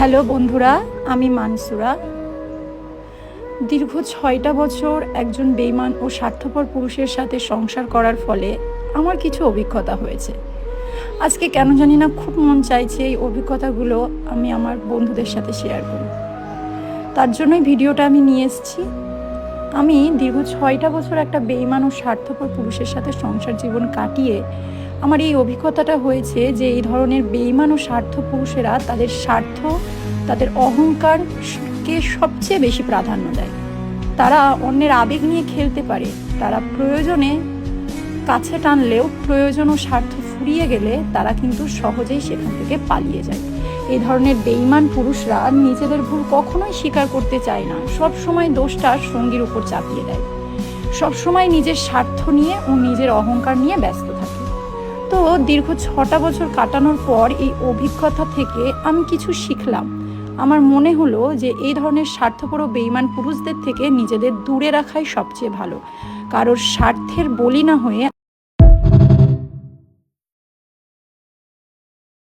Hello বন্ধুরা, আমি মানসুরা। দীর্ঘ 6টা বছর একজন বেঈমান ও স্বার্থপর পুরুষের সাথে সংসার করার ফলে আমার কিছু অভিজ্ঞতা হয়েছে। আজকে কেন জানি না খুব মন চাইছে এই অভিজ্ঞতাগুলো আমি আমার বন্ধুদের সাথে শেয়ার করি। তার জন্যই ভিডিওটা আমি নিয়ে এসেছি। আমি দীর্ঘ 6টা বছর একটা বেঈমান ও স্বার্থপর পুরুষের সাথে সংসার জীবন কাটিয়ে আমার এই অভিজ্ঞতাটা হয়েছে যে এই ধরনের বেঈমান ও স্বার্থ পুরুষেরা তাদের স্বার্থ, তাদের অহংকারকে সবচেয়ে বেশি প্রাধান্য দেয়। তারা অন্যের আবেগ নিয়ে খেলতে পারে। তারা প্রয়োজনে কাছে টানলেও প্রয়োজন ও স্বার্থ ফুরিয়ে গেলে তারা কিন্তু সহজেই সেখান থেকে পালিয়ে যায়। এই ধরনের বেঈমান পুরুষরা নিজেদের ভুল কখনোই স্বীকার করতে চায় না, সব সময় দোষটা সঙ্গীর উপর চাপিয়ে দেয়। সব সময় নিজের স্বার্থ নিয়ে ও নিজের অহংকার নিয়ে ব্যস্ত থাকে। তো দীর্ঘ 6টা বছর কাটানোর পর এই অভিজ্ঞতা থেকে আমি কিছু শিখলাম। আমার মনে হলো যে এই ধরনের স্বার্থপর ও বেঈমান পুরুষদের থেকে নিজেদের দূরে রাখাই সবচেয়ে ভালো। কারোর স্বার্থের বলি না হয়ে